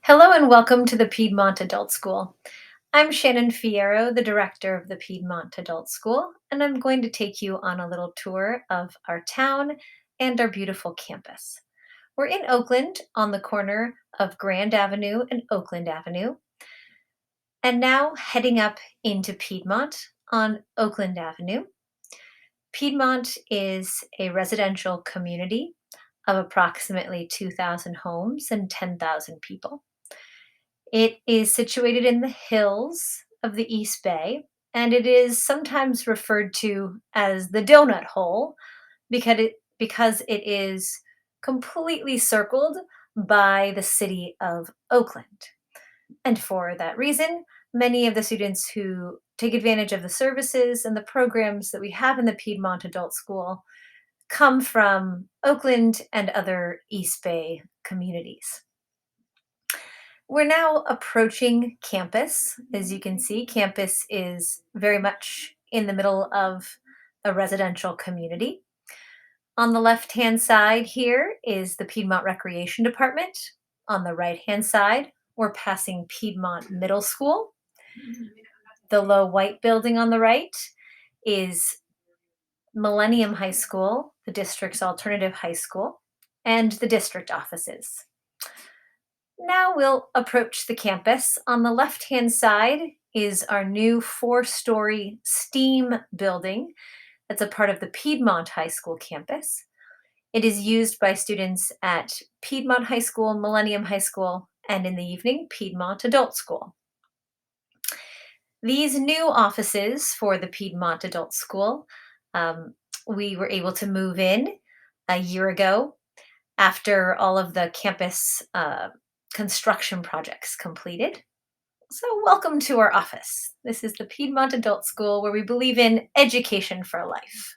Hello and welcome to the Piedmont Adult School. I'm Shannon Fierro, the director of the Piedmont Adult School, and I'm going to take you on a little tour of our town and our beautiful campus. We're in Oakland on the corner of Grand Avenue and Oakland Avenue, and now heading up into Piedmont on Oakland Avenue. Piedmont is a residential community of approximately 2,000 homes and 10,000 people. It is situated in the hills of the East Bay, and it is sometimes referred to as the donut hole because it is completely circled by the city of Oakland. And for that reason, many of the students who take advantage of the services and the programs that we have in the Piedmont Adult School come from Oakland and other East Bay communities. We're now approaching campus. As you can see, campus is very much in the middle of a residential community. On the left-hand side here is the Piedmont Recreation Department. On the right-hand side, we're passing Piedmont Middle School. The low white building on the right is Millennium High School, the district's alternative high school, and the district offices. Now we'll approach the campus. On the left-hand side is our new four-story STEAM building that's a part of the Piedmont High School campus. It is used by students at Piedmont High School, Millennium High School, and in the evening, Piedmont Adult School. These new offices for the Piedmont Adult School, um, we were able to move in a year ago after all of the campus construction projects completed. So, welcome to our office. This is the Piedmont Adult School where we believe in education for life.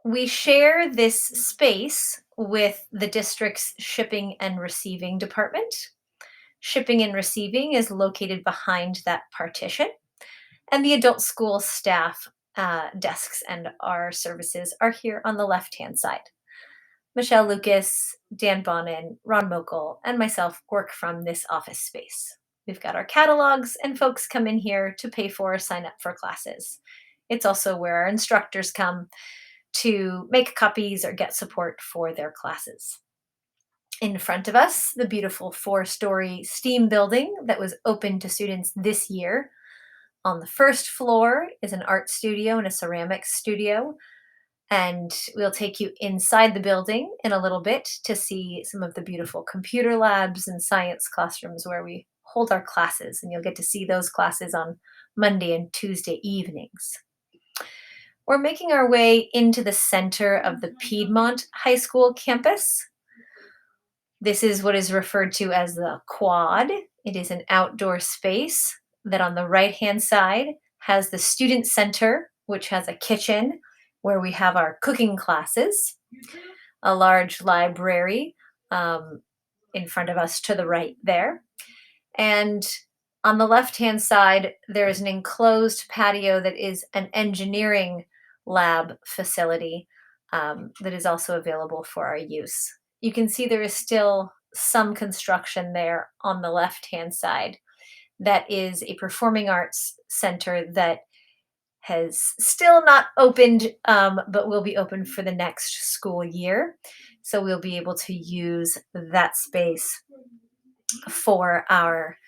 We share this space with the district's shipping and receiving department. Shipping and receiving is located behind that partition, and the adult school staff desks and our services are here on the left hand side. Michelle Lucas, Dan Bonin, Ron Mokel, and myself work from this office space. We've got our catalogs, and folks come in here to pay for or sign up for classes. It's also where our instructors come to make copies or get support for their classes. In front of us, the beautiful four-story STEAM building that was open to students this year. On the first floor is an art studio and a ceramics studio. And we'll take you inside the building in a little bit to see some of the beautiful computer labs and science classrooms where we hold our classes. And you'll get to see those classes on Monday and Tuesday evenings. We're making our way into the center of the Piedmont High School campus. This is what is referred to as the quad. It is an outdoor space that on the right-hand side has the student center, which has a kitchen where we have our cooking classes, a large library in front of us to the right there. And on the left-hand side, there is an enclosed patio that is an engineering lab facility that is also available for our use. You can see there is still some construction there on the left-hand side. That is a performing arts center that has still not opened, but will be open for the next school year. So we'll be able to use that space for our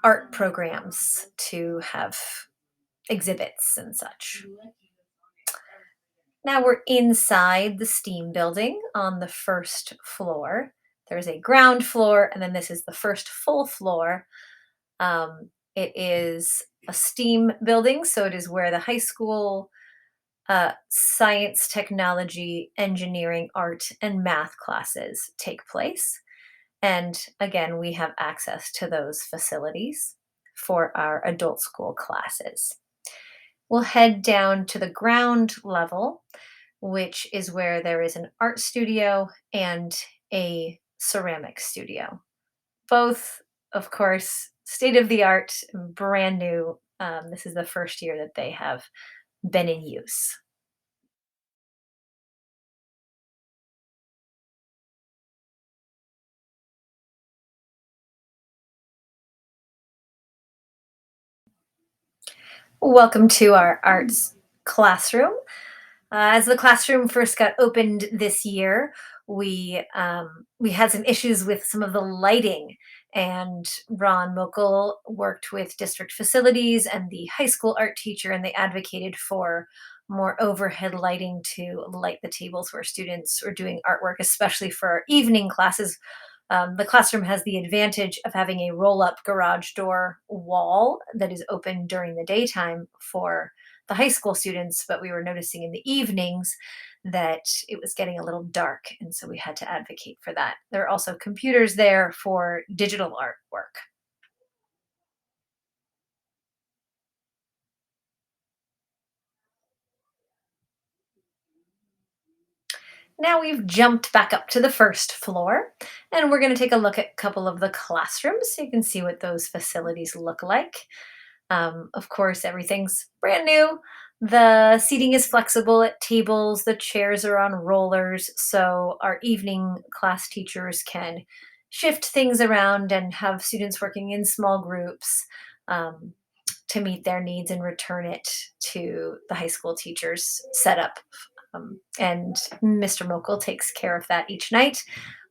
art programs to have exhibits and such. Now we're inside the STEAM building on the first floor. There's a ground floor, and then this is the first full floor. It is a STEAM building, so it is where the high school science, technology, engineering, art, and math classes take place. And again, we have access to those facilities for our adult school classes. We'll head down to the ground level, which is where there is an art studio and a ceramic studio. Both, of course, state of the art, brand new. This is the first year that they have been in use. Welcome to our arts classroom. As the classroom first got opened this year, we had some issues with some of the lighting, and Ron Mokel worked with district facilities and the high school art teacher, and they advocated for more overhead lighting to light the tables where students are doing artwork, especially for our evening classes. The classroom has the advantage of having a roll up garage door wall that is open during the daytime for the high school students, but we were noticing in the evenings that it was getting a little dark. And so we had to advocate for that. There are also computers there for digital artwork. Now we've jumped back up to the first floor, and we're going to take a look at a couple of the classrooms so you can see what those facilities look like. Of course, everything's brand new. The seating is flexible at tables, the chairs are on rollers, so our evening class teachers can shift things around and have students working in small groups um, to meet their needs and return it to the high school teachers' setup. And Mr. Mokel takes care of that each night,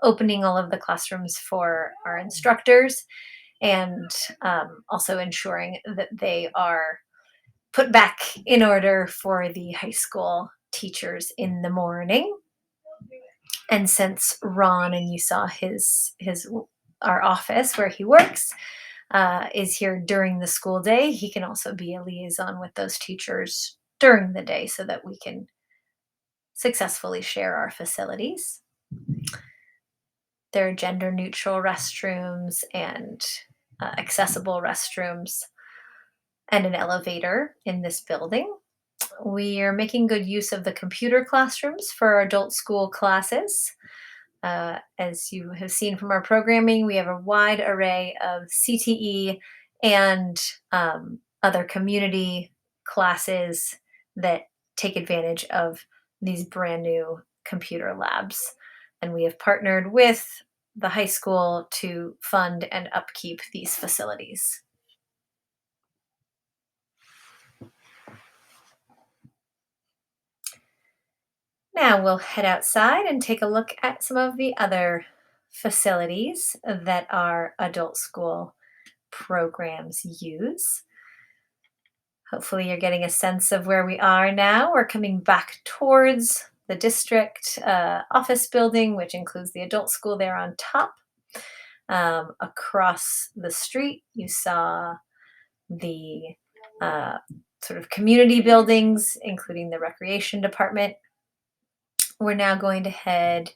opening all of the classrooms for our instructors and also ensuring that they are put back in order for the high school teachers in the morning. And since Ron, and you saw his our office where he works, is here during the school day, he can also be a liaison with those teachers during the day so that we can successfully share our facilities. There are gender neutral restrooms and accessible restrooms and an elevator in this building. We are making good use of the computer classrooms for our adult school classes. As you have seen from our programming, we have a wide array of CTE and other community classes that take advantage of these brand new computer labs. And we have partnered with the high school to fund and upkeep these facilities. Now we'll head outside and take a look at some of the other facilities that our adult school programs use. Hopefully, you're getting a sense of where we are now. We're coming back towards the district office building, which includes the adult school there on top. Across the street, you saw the uh, sort of community buildings, including the recreation department. We're now going to head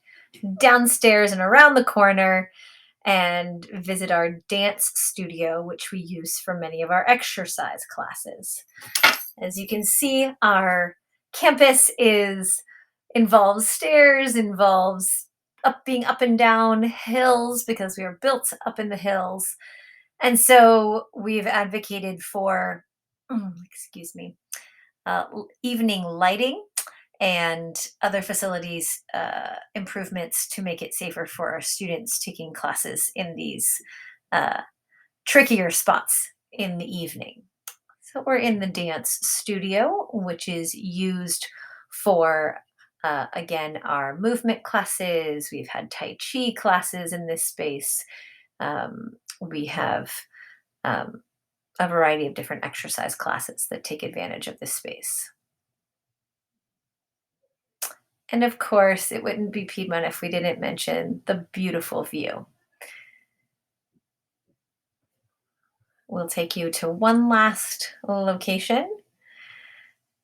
downstairs and around the corner and visit our dance studio, which we use for many of our exercise classes. As you can see, our campus is involves stairs, involves being up and down hills because we are built up in the hills. And so we've advocated for, excuse me, evening lighting and other facilities improvements to make it safer for our students taking classes in these uh, trickier spots in the evening. So we're in the dance studio, which is used for, again, our movement classes. We've had Tai Chi classes in this space. We have um, a variety of different exercise classes that take advantage of this space. And of course, it wouldn't be Piedmont if we didn't mention the beautiful view. We'll take you to one last location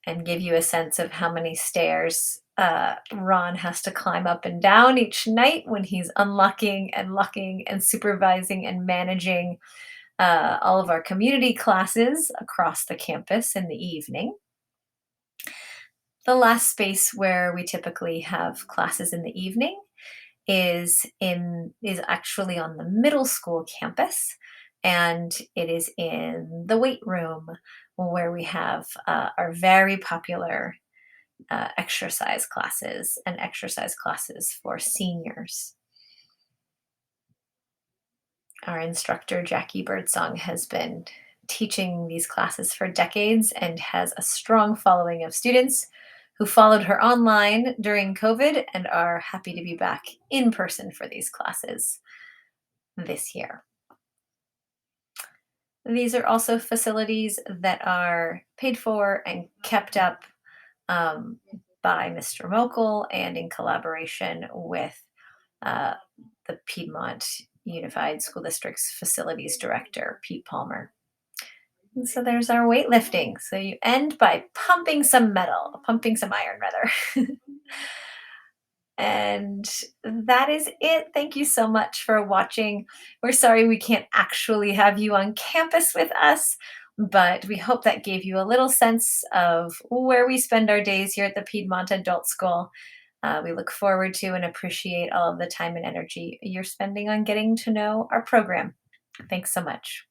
and give you a sense of how many stairs Ron has to climb up and down each night when he's unlocking and locking and supervising and managing all of our community classes across the campus in the evening. The last space where we typically have classes in the evening is actually on the middle school campus, and it is in the weight room where we have our very popular exercise classes and exercise classes for seniors. Our instructor Jackie Birdsong has been teaching these classes for decades and has a strong following of students who followed her online during COVID and are happy to be back in person for these classes this year. These are also facilities that are paid for and kept up um, by Mr. Mokel and in collaboration with uh, the Piedmont Unified School District's facilities director, Pete Palmer. And so there's our weightlifting. So you end by pumping some metal, pumping some iron rather. And that is it. Thank you so much for watching. We're sorry we can't actually have you on campus with us, but we hope that gave you a little sense of where we spend our days here at the Piedmont Adult School. We look forward to and appreciate all of the time and energy you're spending on getting to know our program. Thanks so much.